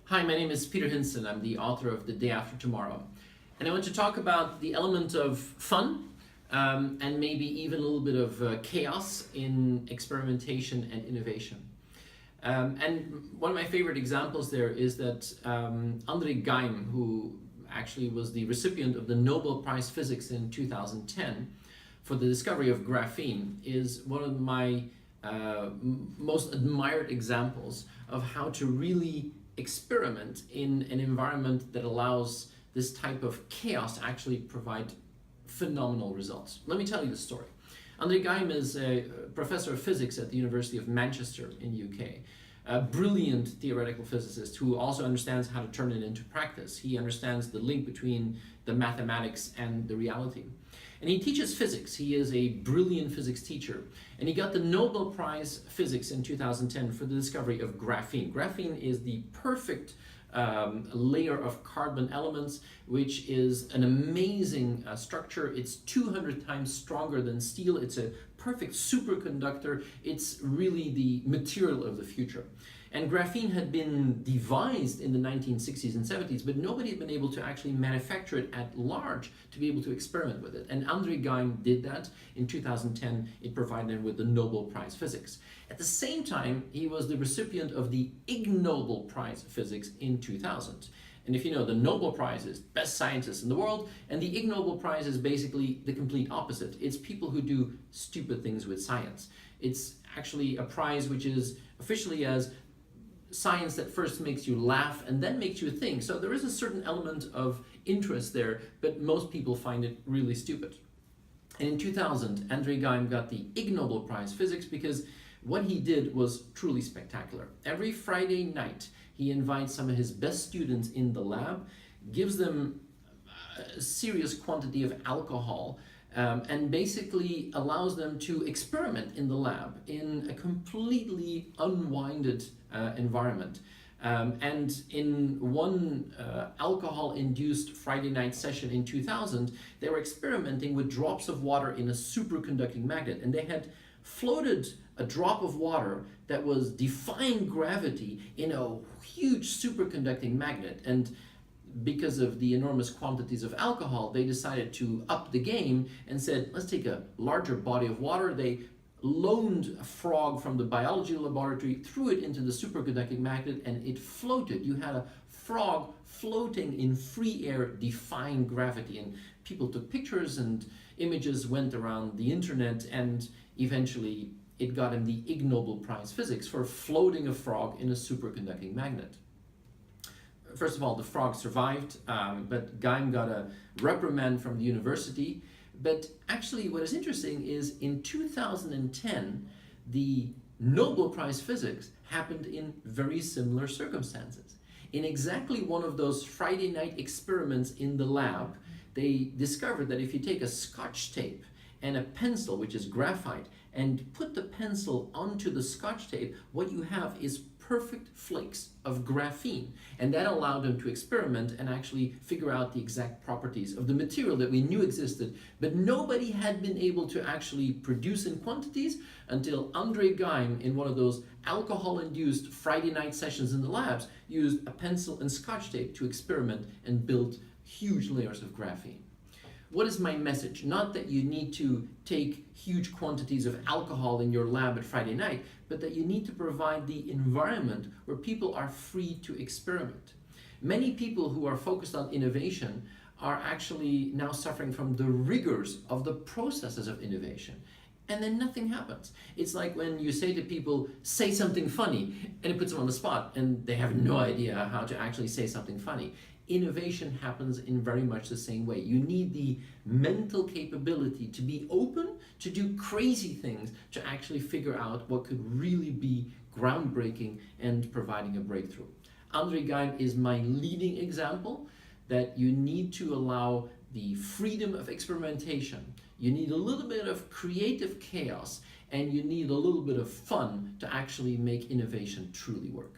Hi, my name is Peter Hinssen. I'm the author of The Day After Tomorrow. And I want to talk about the element of fun and maybe even a little bit of chaos in experimentation and innovation. And one of my favorite examples there is that Andre Geim, who actually was the recipient of the Nobel Prize Physics in 2010 for the discovery of graphene, is one of my most admired examples of how to really experiment in an environment that allows this type of chaos to actually provide phenomenal results. Let me tell you the story. Andre Geim is a professor of physics at the University of Manchester in the UK. A brilliant theoretical physicist who also understands how to turn it into practice. He understands the link between the mathematics and the reality. And he teaches physics. He is a brilliant physics teacher. And he got the Nobel Prize Physics in 2010 for the discovery of graphene. Graphene is the perfect layer of carbon elements, which is an amazing structure. It's 200 times stronger than steel. It's a perfect superconductor. It's really the material of the future. And graphene had been devised in the 1960s and 70s, but nobody had been able to actually manufacture it at large to be able to experiment with it. And Andre Geim did that. In 2010, it provided him with the Nobel Prize Physics. At the same time, he was the recipient of the Ig Nobel Prize Physics in 2000. And if you know, the Nobel Prize is best scientists in the world, and the Ig Nobel Prize is basically the complete opposite. It's people who do stupid things with science. It's actually a prize which is officially as science that first makes you laugh and then makes you think. So there is a certain element of interest there, but most people find it really stupid. And in 2000, Andre Geim got the Ig Nobel Prize Physics because what he did was truly spectacular. Every Friday night, he invites some of his best students in the lab, gives them a serious quantity of alcohol, and basically allows them to experiment in the lab in a completely unwinded environment. And in one alcohol-induced Friday night session in 2000, they were experimenting with drops of water in a superconducting magnet, and they had floated a drop of water that was defying gravity in a huge superconducting magnet. And because of the enormous quantities of alcohol, they decided to up the game and said, let's take a larger body of water. They loaned a frog from the biology laboratory, threw it into the superconducting magnet, and it floated. You had a frog floating in free air, defying gravity. And people took pictures, and images went around the internet, and eventually it got him the Ig Nobel Prize Physics for floating a frog in a superconducting magnet. First of all, the frog survived, but Geim got a reprimand from the university. But actually what is interesting is in 2010, the Nobel Prize Physics happened in very similar circumstances. In exactly one of those Friday night experiments in the lab, they discovered that if you take a Scotch tape and a pencil, which is graphite, and put the pencil onto the Scotch tape, what you have is perfect flakes of graphene. And that allowed them to experiment and actually figure out the exact properties of the material that we knew existed, but nobody had been able to actually produce in quantities until Andre Geim, in one of those alcohol-induced Friday night sessions in the labs, used a pencil and Scotch tape to experiment and build huge layers of graphene. What is my message? Not that you need to take huge quantities of alcohol in your lab at Friday night, but that you need to provide the environment where people are free to experiment. Many people who are focused on innovation are actually now suffering from the rigors of the processes of innovation. And then nothing happens. It's like when you say to people, say something funny, and it puts them on the spot, and they have no idea how to actually say something funny. Innovation happens in very much the same way. You need the mental capability to be open, to do crazy things, to actually figure out what could really be groundbreaking and providing a breakthrough. Andre Geim is my leading example that you need to allow the freedom of experimentation. You need a little bit of creative chaos, and you need a little bit of fun to actually make innovation truly work.